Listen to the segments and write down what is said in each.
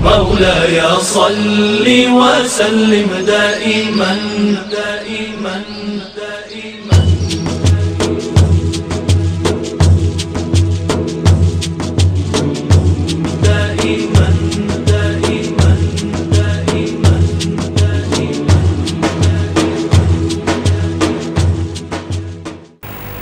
مولاي صل وسلم دائما دائما دائما دائما دائما دائما دائما.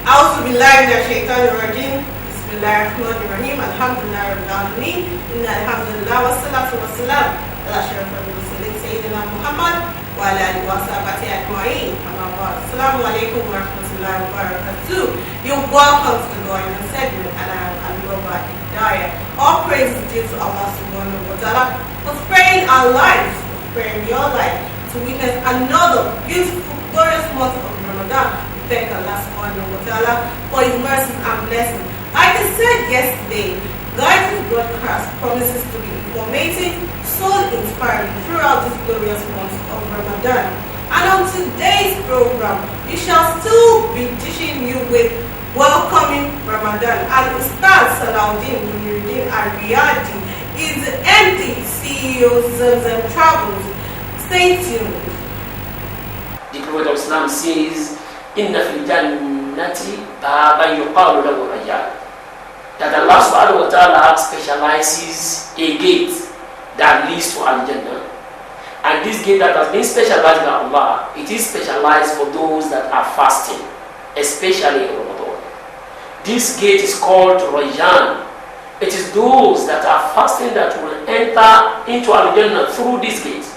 أعوذ بالله من الشيطان الرجيم. بسم الله الرحمن الرحيم. الحمد لله رب العالمين. إن الحمد لله والصلاة والسلام على أشرف المرسلين سيدنا محمد وعلى آله وصحبه أجمعين. أما بعد. السلام عليكم ورحمة الله وبركاته. You're welcome to the Lord's segment, and I am Alibaba Hidayah. All praise is due to Allah subhanahu wa ta'ala for sparing our lives, for sparing your life to witness another beautiful, glorious month of Ramadan. We thank Allah subhanahu wa ta'ala for His mercies and blessings. Like I said yesterday, Guidance broadcast promises to be informative, soul-inspiring throughout this glorious month of Ramadan. And on today's program, we shall still be teaching you with welcoming Ramadan. And Ustaz Salahuddin Muniruddin Al-Riyadi is the MD, CEO of Zamzam Travels. Stay tuned. The Prophet of Islam says, "Inna fil jannati baban yuqalu lahu Rayyan." That Allah subhanahu wa ta'ala specializes a gate that leads to Al-Jannah. And this gate that has been specialized by Allah, it is specialized for those that are fasting, especially in Ramadan. This gate is called Rayyan. It is those that are fasting that will enter into Al-Jannah through this gate.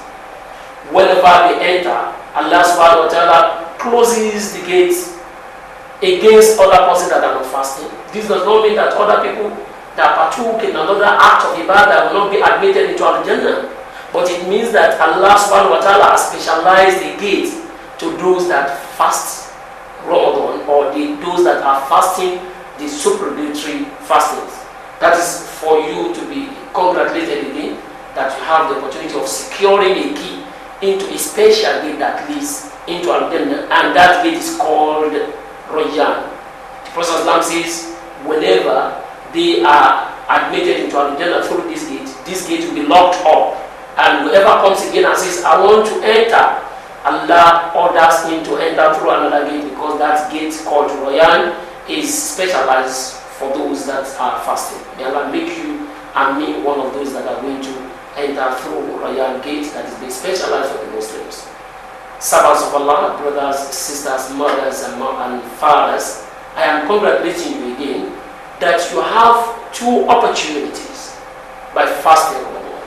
Whenever they enter, Allah subhanahu wa ta'ala closes the gate against other persons that are not fasting. This does not mean that other people that partook in another act of ibadah will not be admitted into Al-Jannah. But it means that Allah subhanahu wa ta'ala has specialized the gate to those that fast Ramadan, or those that are fasting the supplementary fastings. That is for you to be congratulated again, that you have the opportunity of securing a key into a special gate that leads into Al-Jannah, and that gate is called Rayyan. The Prophet says, whenever they are admitted into Al-Jannah through this gate will be locked up, and whoever comes again and says, "I want to enter," Allah orders him to enter through another gate, because that gate called Rayyan is specialized for those that are fasting. May Allah make you and me one of those that are going to enter through Rayyan gate that is being specialized for the Muslims. Servants of Allah, brothers, sisters, mothers, and fathers, I am congratulating you again that you have two opportunities by fasting Ramadan.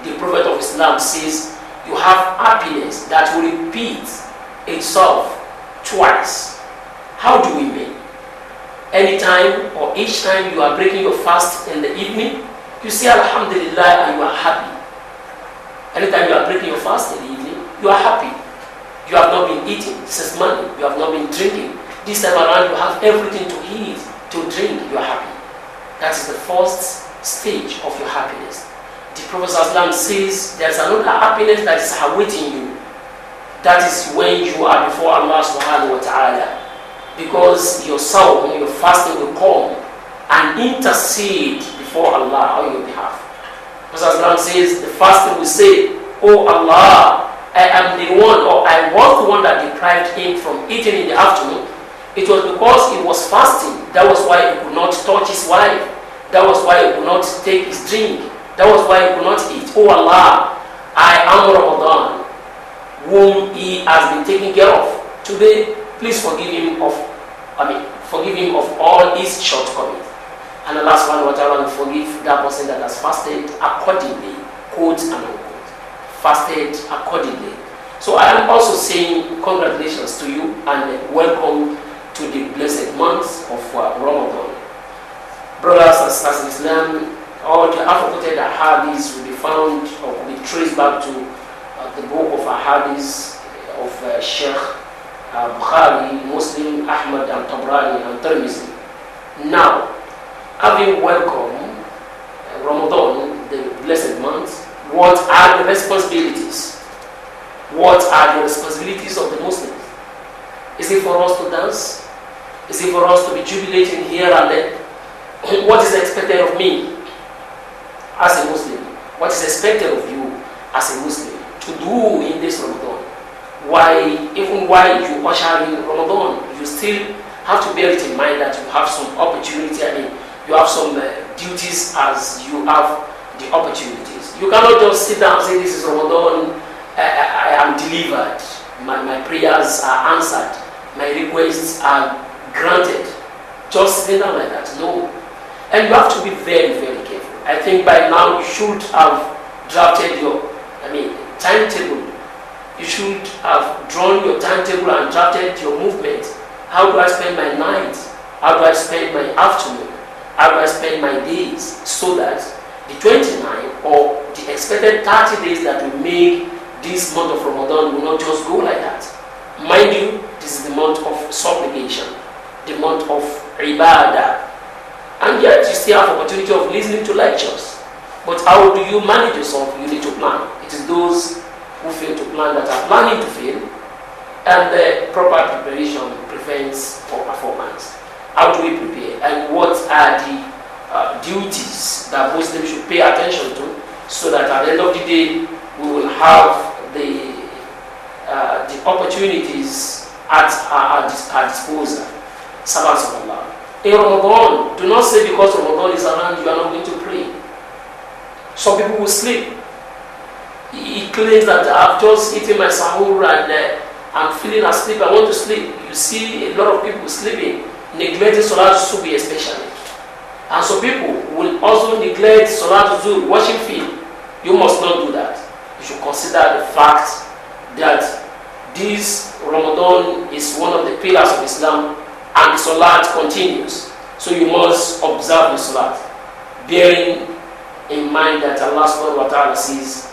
The Prophet of Islam says you have happiness that will repeat itself twice. How do we mean? Anytime or each time you are breaking your fast in the evening, you say Alhamdulillah and you are happy. Anytime you are breaking your fast in the evening, you are happy. You have not been eating since morning. You have not been drinking. This time around, you have everything to eat, to drink. You are happy. That is the first stage of your happiness. The Prophet ﷺ says there is another happiness that is awaiting you. That is when you are before Allah subhanahu wa ta'ala, because your soul, your fasting will come and intercede before Allah on your behalf. The Prophet ﷺ says the fasting will say, "Oh Allah, I am the one, or I was the one that deprived him from eating in the afternoon. It was because he was fasting. That was why he could not touch his wife. That was why he could not take his drink. That was why he could not eat. Oh Allah, I am Ramadan, whom he has been taking care of. Today, please forgive him of all his shortcomings." And Allah subhanahu wa ta'ala will forgive that person that has fasted accordingly, quote and unquote. Fasted accordingly. So I am also saying congratulations to you and welcome to the blessed month of Ramadan. Brothers and sisters in Islam, all the alphabeted hadiths will be found or will be traced back to the book of hadiths of Sheikh Bukhari, Muslim, Ahmad, and Tabrani, and Tirmidhi. Now, having welcomed Ramadan, the blessed month, what are the responsibilities? What are the responsibilities of the Muslims? Is it for us to dance? Is it for us to be jubilating here and there? What is expected of me as a Muslim? what is expected of you as a Muslim to do in this Ramadan. Even while you usher in Ramadan, you still have to bear it in mind that you have some opportunity. You have some duties as you have the opportunities. You cannot just sit down and say, this is Ramadan, I am delivered, my prayers are answered, my requests are granted. Just sitting down like that, no. And you have to be very, very careful. I think by now you should have drafted your timetable. You should have drawn your timetable and drafted your movement. How do I spend my night? How do I spend my afternoon? How do I spend my days? So that the 29 or the expected 30 days that will make this month of Ramadan will not just go like that. Mind you, this is the month of supplication, the month of ibadah. And yet you still have opportunity of listening to lectures. But how do you manage yourself? You need to plan. It is those who fail to plan that are planning to fail, and the proper preparation prevents poor performance. How do we prepare, and what are the duties that Muslims should pay attention to, so that at the end of the day we will have the opportunities at our disposal. Servants of Allah. In Ramadan, do not say because Ramadan is around you are not going to pray. Some people will sleep. He claims that I've just eaten my sahur and I'm feeling asleep, I want to sleep. You see a lot of people sleeping, neglecting Salat Subi especially. And some people will also neglect Salat Zuhr, watching film. You must not do that. You should consider the fact that this Ramadan is one of the pillars of Islam and the Salat continues. So you must observe the Salat, bearing in mind that Allah subhanahu wa ta'ala says,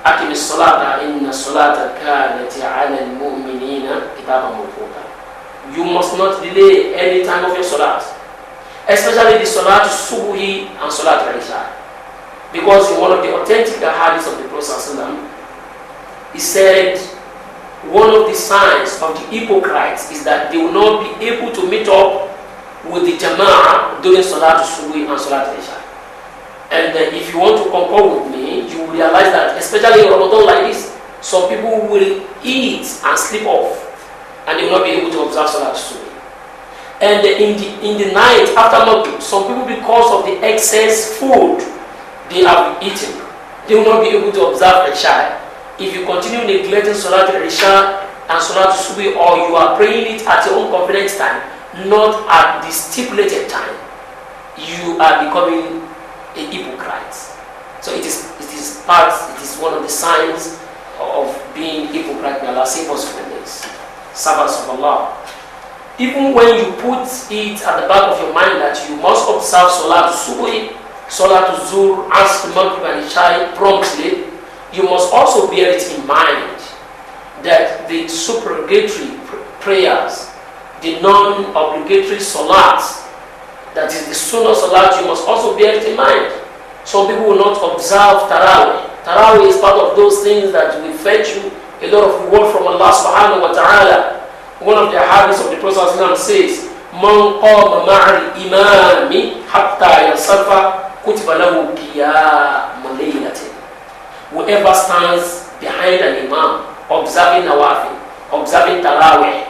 أقم الصلاة إن الصلاة كانت على المؤمنين كتابا موقوتا. You must not delay any time of your salat, especially the salat subuhi and salat isha, because in one of the authentic hadiths of the Prophet ﷺ, he said one of the signs of the hypocrites is that they will not be able to meet up with the jama'ah during salat subuhi and salat isha. And if you want to concur with me, you will realize that, especially in Ramadan like this, some people will eat and sleep off, and they will not be able to observe Salat Subuh. And in the night after Maghrib, some people, because of the excess food they have eaten, they will not be able to observe Isha. If you continue neglecting Salat Isha and Salat Subuh, or you are praying it at your own convenient time, not at the stipulated time, you are becoming a hypocrite. So it is one of the signs of being hypocrite. May Allah save us from this. Servants of Allah. Even when you put it at the back of your mind that you must observe Salat Subuh, Salat Zuhr, Asr, Maghrib and Isha promptly, you must also bear it in mind that the supererogatory prayers, the non-obligatory Salats, that is the Sunnah Salat, you must also bear it in mind. Some people will not observe Tarawih. Tarawih is part of those things that will fetch you a lot of reward from Allah subhanahu wa ta'ala. One of the hadiths of the Prophet says, Man qama ma'al imami hatta yasafa kutiba lahu qiyamu laylatin. Whoever stands behind an imam, observing Nawafil, observing Tarawih,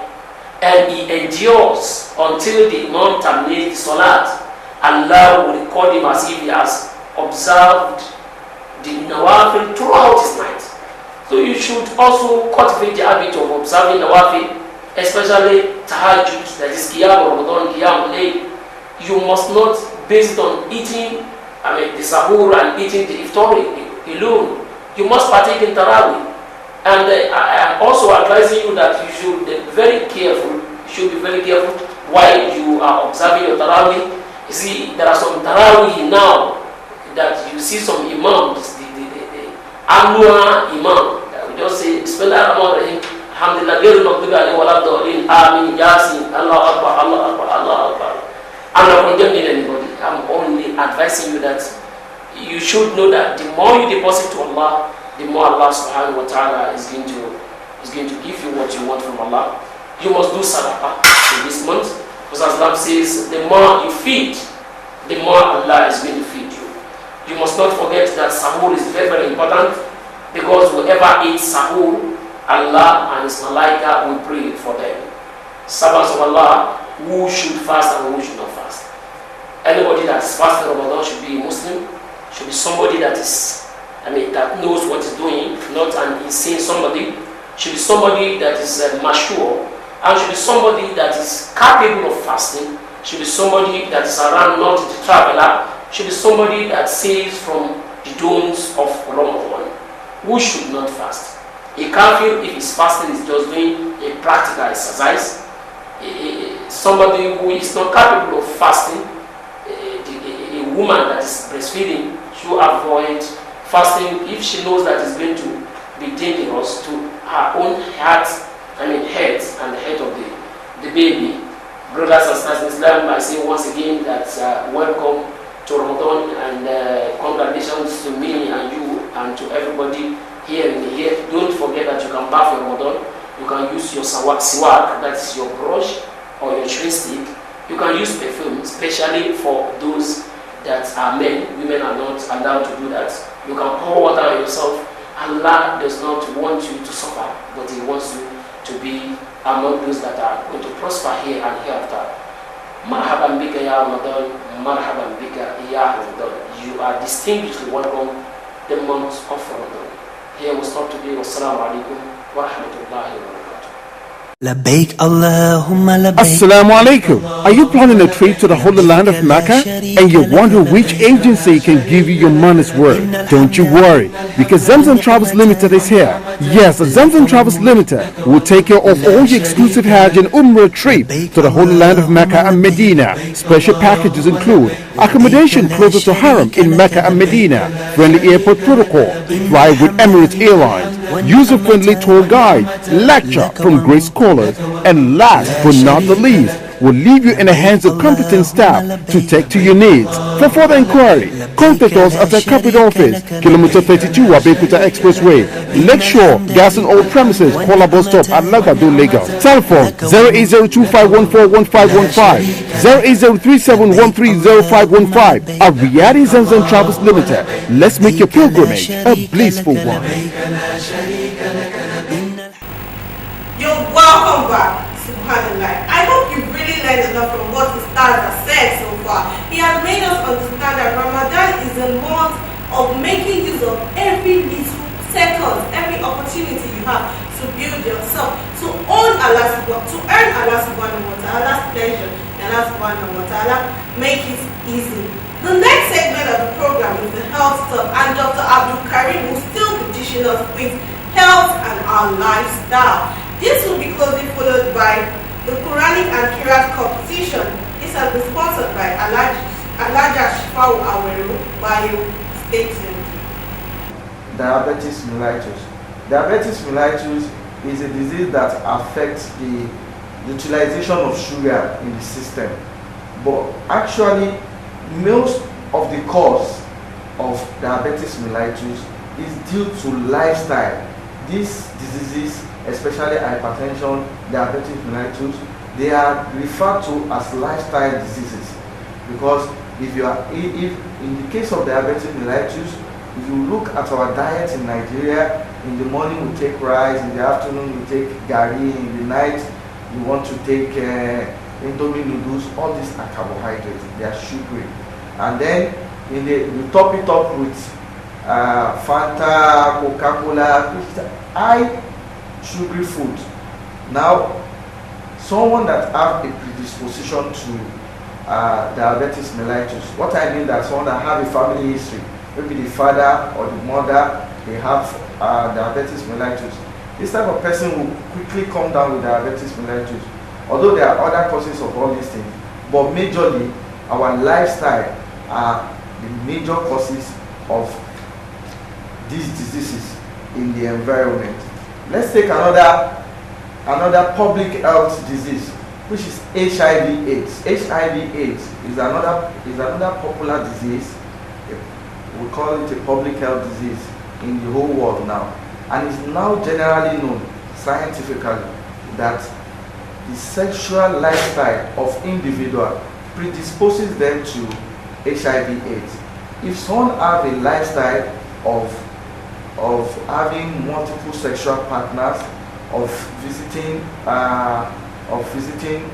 and he endures until the imam terminates the salat, Allah will record him as if he has observed the Nawafil throughout his night. So you should also cultivate the habit of observing Nawafil, especially Tahajjud, that is Qiyam Ramadan, Qiyam Layl. You must not base it on eating the sahur and eating the iftar alone. You must partake in Tarawih. And I am also advising you that you should be very careful. You should be very careful while you are observing your Tarawih. You see, there are some Tarawih now that you see some imams, the annual imam. We just say, Bismillahirrahmanirrahim, Alhamdulillah, Ghayr Maghdubi alayhim waladdallin, Amin, Yasin, Allah Akbar, Allah Akbar, Allah Akbar. I'm not condemning anybody. I'm only advising you that you should know that the more you deposit to Allah, the more Allah subhanahu wa ta'ala is going to give you what you want from Allah. You must do sadaqah in this month, because Islam says the more you feed, the more Allah is going to feed you. You must not forget that sahur is very, very important, because whoever eats sahur, Allah and His Malaika will pray for them. Servants of Allah, who should fast and who should not fast. Anybody that is fasting Ramadan should be a Muslim, should be somebody that is, that knows what he's doing, not an insane somebody. Should be somebody that is mature, and should be somebody that is capable of fasting. Should be somebody that is around, not a traveler. Should be somebody that saves from the dawns of Ramadan. Who should not fast? A kafir, if he's fasting, is just doing a practical exercise. Somebody who is not capable of fasting, a woman that is breastfeeding, should avoid fasting if she knows that it's going to be dangerous to her own health and the health of the baby. Brothers and sisters in Islam, I say once again that welcome to Ramadan, and congratulations to me and you and to everybody here in here. Don't forget that you can bath in Ramadan. You can use your siwak, that is your brush or your chewing stick. You can use perfume, especially for those that are men. Women are not allowed to do that. You can pour water on yourself. Allah does not want you to suffer, but He wants you to be among those that are going to prosper here and hereafter. Marhaban bika ya Ramadan, marhaban bika ya Ramadan. You are distinguished welcome the month of Ramadan. Here we stop today. Wassalamu alaikum wa rahmatullahi wa barakatuh. Labbaik Allahumma labbaik. Assalamu alaikum. Are you planning a trip to the holy land of Mecca and you wonder which agency can give you your money's worth? Don't you worry, because Zamzam Travels Limited is here. Yes, Zamzam Travels Limited will take care of all your exclusive Hajj and Umrah trip to the holy land of Mecca and Medina. Special packages include accommodation closer to Haram in Mecca and Medina, friendly airport protocol, fly with Emirates Airlines, user-friendly tour guide, lecture from great scholars, and last but not the least, will leave you in the hands of competent staff to take to your needs. For further inquiry, contact us at our corporate office, Kilometer 32 Abeokuta Expressway, Lakeshore Gas and Oil Premises, Kola Bus Stop at Lagado, Lagos. Telephone 08025141515, 08037130515. At Riyadi Zamzam Travels Limited, let's make your pilgrimage a blissful one. You're welcome back. Subhanallah. I hope you've really learned enough from what the stars have said so far. He has made us understand that Ramadan is a month of making use of every little second, every opportunity you have to build yourself, to earn Allah's pleasure, and Allah subhanahu wa ta'ala make it easy. The next segment of the program is the health talk, and Dr. Abdul Karim will still be teaching us with health and our lifestyle. This will be closely followed by the Quranic and Qira'at competition. This has been sponsored by Alaja Shifau Aweru Bayo Station. Diabetes mellitus. Diabetes mellitus is a disease that affects the utilization of sugar in the system. But actually, most of the cause of diabetes mellitus is due to lifestyle. These diseases, especially hypertension, diabetes mellitus, they are referred to as lifestyle diseases, because if in the case of diabetes mellitus, if you look at our diet in Nigeria, in the morning we take rice, in the afternoon we take gari, in the night you want to take indomie noodles. All these are carbohydrates, they are sugary, and then you top it up with Fanta, Coca-Cola, high sugary food. Now, someone that have a predisposition to diabetes mellitus, what I mean that someone that have a family history, maybe the father or the mother, they have diabetes mellitus. This type of person will quickly come down with diabetes mellitus. Although there are other causes of all these things, but majorly our lifestyle are the major causes of these diseases in the environment. Let's take another public health disease, which is HIV/AIDS. HIV/AIDS is another popular disease. We call it a public health disease in the whole world now, and it's now generally known scientifically that the sexual lifestyle of individual predisposes them to HIV/AIDS. if someone have a lifestyle of having multiple sexual partners, of visiting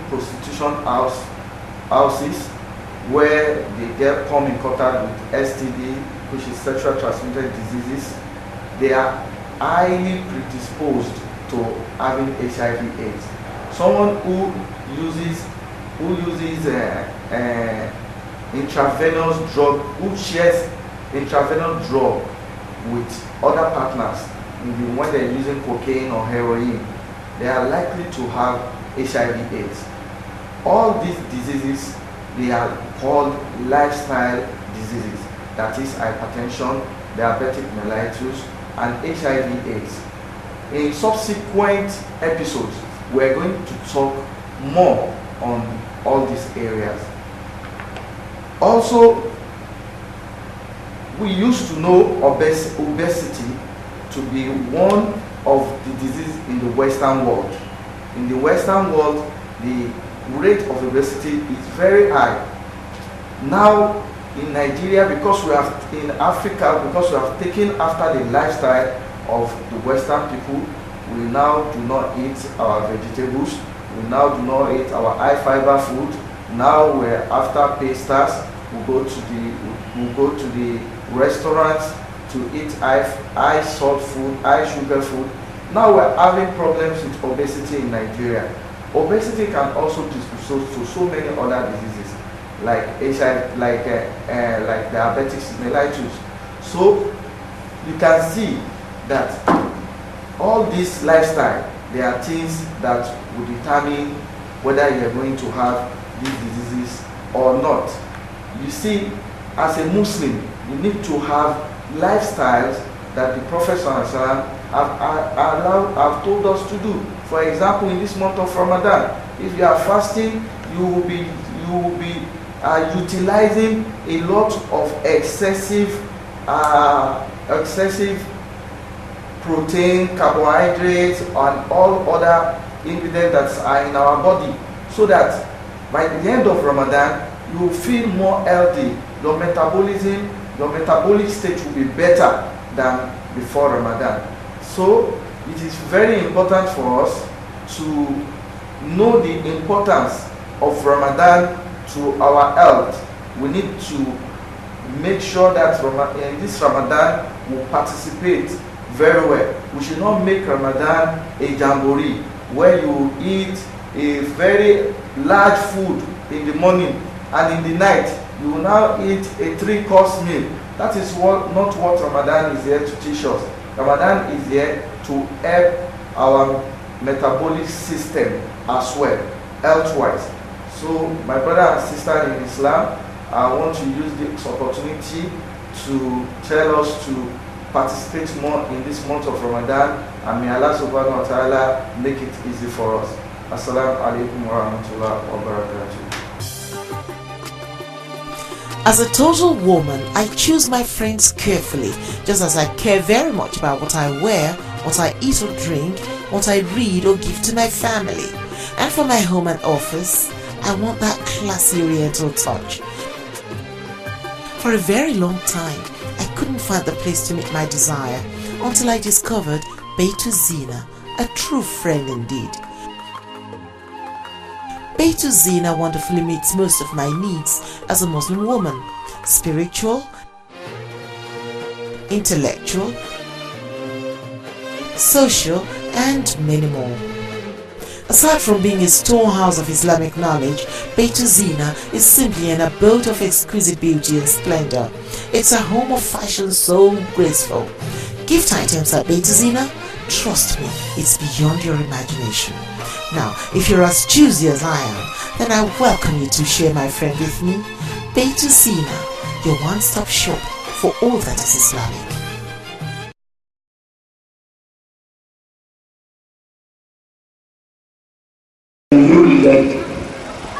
prostitution houses where they come in contact with STD, which is sexual transmitted diseases, they are highly predisposed to having HIV/AIDS. Someone who uses intravenous drug, who shares intravenous drug with other partners, when they're using cocaine or heroin, they are likely to have HIV/AIDS. All these diseases, they are called lifestyle diseases. That is hypertension, diabetic mellitus, and HIV/AIDS. In subsequent episodes, we're going to talk more on all these areas. Also, we used to know obesity to be one of the diseases in the Western world. In the Western world, the rate of obesity is very high. Now, in Nigeria, in Africa, because we have taken after the lifestyle of the Western people, we now do not eat our vegetables, we now do not eat our high fiber food. Now we're after pastas, we go to the restaurants to eat high salt food, high sugar food. Now we're having problems with obesity in Nigeria. Obesity can also dispose to so many other diseases like HIV, like diabetic mellitus. So you can see that all this lifestyle, there are things that will determine whether you're going to have these diseases or not. You see, as a Muslim, you need to have lifestyles that the Prophet have told us to do. For example, in this month of Ramadan, if you are fasting, you will be utilizing a lot of excessive protein, carbohydrates, and all other ingredients that are in our body, so that by the end of Ramadan, you will feel more healthy. Your metabolic state will be better than before Ramadan. So it is very important for us to know the importance of Ramadan to our health. We need to make sure that in this Ramadan we participate very well. We should not make Ramadan a jamboree where you eat a very large food in the morning and in the night you will now eat a 3-course meal. That is not what Ramadan is here to teach us. Ramadan is here to help our metabolic system as well, health-wise. So my brother and sister in Islam, I want to use this opportunity to tell us to participate more in this month of Ramadan, and may Allah subhanahu wa ta'ala make it easy for us. Assalamu alaikum wa rahmatullahi wa barakatuh. As a total woman, I choose my friends carefully, just as I care very much about what I wear, what I eat or drink, what I read or give to my family. And for my home and office, I want that classy oriental touch. For a very long time, I couldn't find the place to meet my desire until I discovered Beitu Zina, a true friend indeed. Beitu Zina wonderfully meets most of my needs as a Muslim woman: spiritual, intellectual, social, and many more. Aside from being a storehouse of Islamic knowledge, Beitu Zina is simply an abode of exquisite beauty and splendor. It's a home of fashion so graceful. Gift items at Beitu Zina? Trust me, it's beyond your imagination. Now, if you're as choosy as I am, then I welcome you to share my friend with me. Beitu Zina, your one-stop shop for all that is Islamic. يولد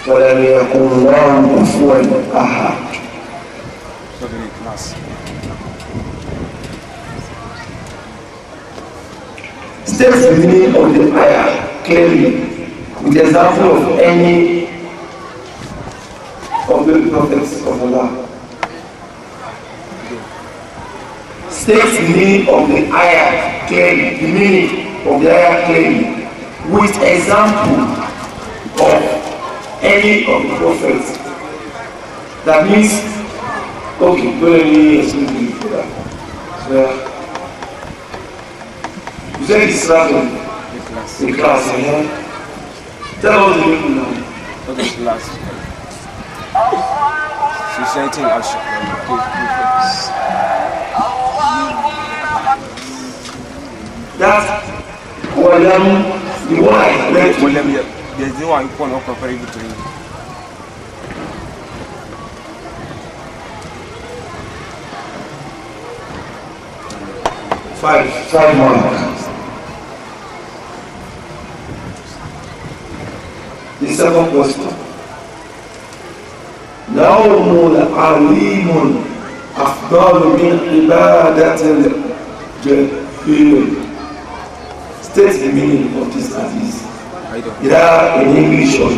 ولم يكن له كفوا أحد. States the meaning of the ayah clearly with the example of any of the prophets of Allah. states the meaning of the ayah clearly, the meaning of the ayah clearly, with example of any of the prophets. That means, okay, don't let me explain to you for that. So, you said it's random. The class, Tell us the meaning now. What is last? Society action. That the one I read. There's no one you can't compare it to you. Five more. The second question. نوم عليم أفضل من عبادة الجاهل. State the meaning of this hadith. Either in English or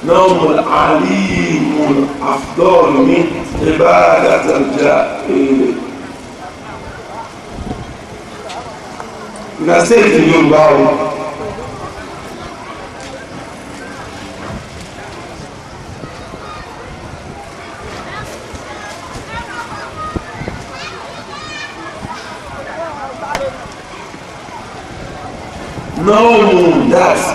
نوم عليم أفضل من عبادة الجاهل. You can say it in Yoruba. No, that's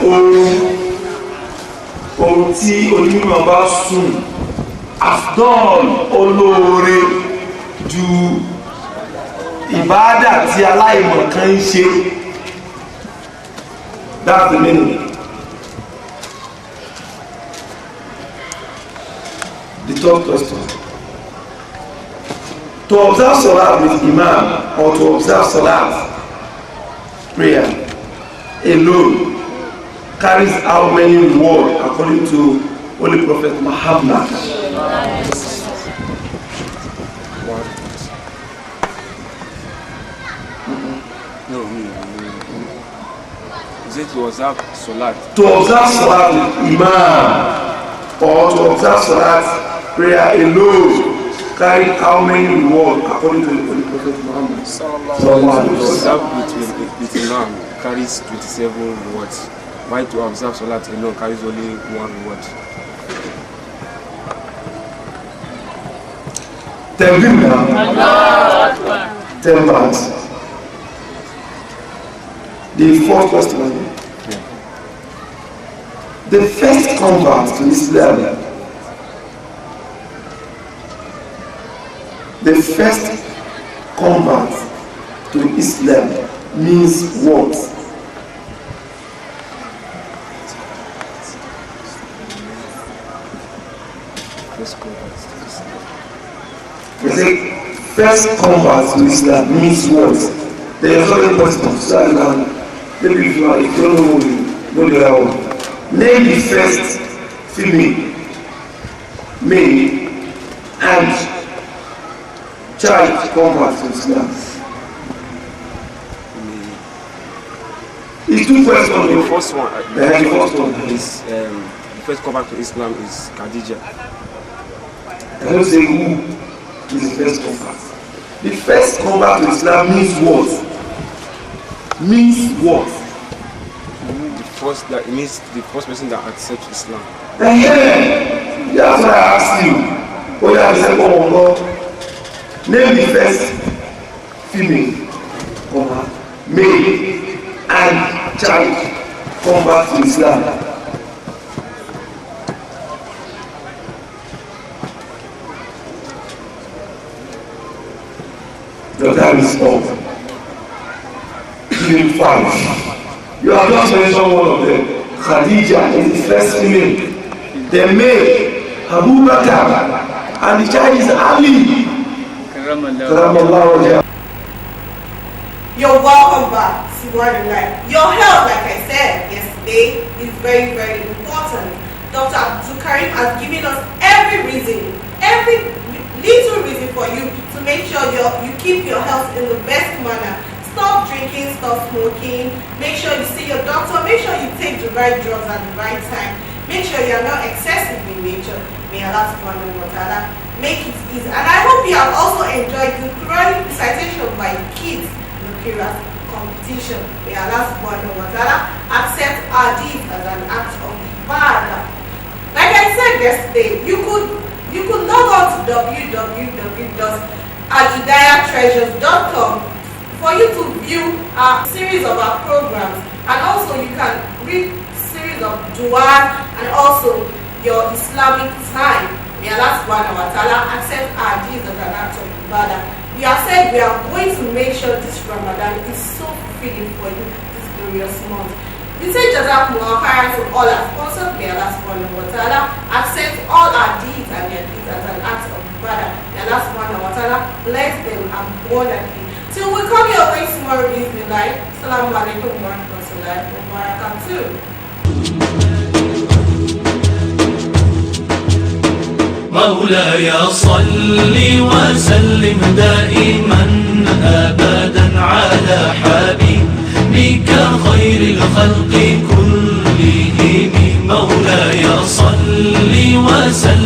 ohun tí onímọ̀ bá sùn afdol olóore ju ìbádà tí aláìmọ̀ kan ń ṣe. That's the meaning. The third question. To observe Salat with Imam or to observe Salat prayer alone carries how many rewards according to Holy Prophet Muhammad? Is it to observe Salat? To observe Salat with Imam or to observe Salat prayer alone carry how many rewards according to the Holy Prophet Muhammad? To observe with Imam carries 27 rewards. Why to observe Salat alone carries only 1 reward? Tell him now. 10 verse. The fourth question. Yeah. The first convert to Islam. The first convert to Islam means what? First convert to Islam means what? There is only question. So I can maybe if you don't know the other one. Name the first female, male, and child convert to Islam. It's two questions. The first one, the first one is the first convert to Islam is Khadija. I don't say who is the first convert. The first convert to Islam means what? Means what? That means the first person that accepts Islam. That's why I asked you. What are the second one? God? Name the first female convert, male, and child convert to Islam. Your time is up. Give him 5. You have just mentioned one of them. Khadija is the first female. The male, Abu Bakr, and the child is Ali. You're welcome back to Word and Life. Your health, like I said yesterday, is very, very important. Dr. Abdul Karim has given us every little reason for you to make sure you keep your health in the best manner. Stop drinking, stop smoking, make sure you see your doctor, make sure you take the right drugs at the right time, Make sure you are not excessive in nature. May Allah subhanahu wa ta'ala make it easy. And I hope you have also enjoyed the Quranic recitation by kids in the Quranic competition. May Allah subhanahu wa ta'ala accept our deeds as an act of ibadah. Like I said yesterday, you could log on to www.hidayahtreasures.com for you to view a series of our programs, and also you can read series of dua and also your Islamic time. May Allah subhanahu wa ta'ala accept our deeds as an act of ibadah. We have said we are going to make sure this Ramadan is so fulfilling for you this glorious month. We say Jazakumullah khairan to all our sponsors. May Allah subhanahu wa ta'ala accept all our deeds and their deeds as an act of ibadah. May Allah subhanahu wa ta'ala bless them abundantly. Till we come your way tomorrow, bismillah. Assalamu alaikum wa rahmatullahi wa barakatuh. مولاي صل وسلم دائما أبدا على حبيبك خير الخلق كلهم. مولاي صل وسلم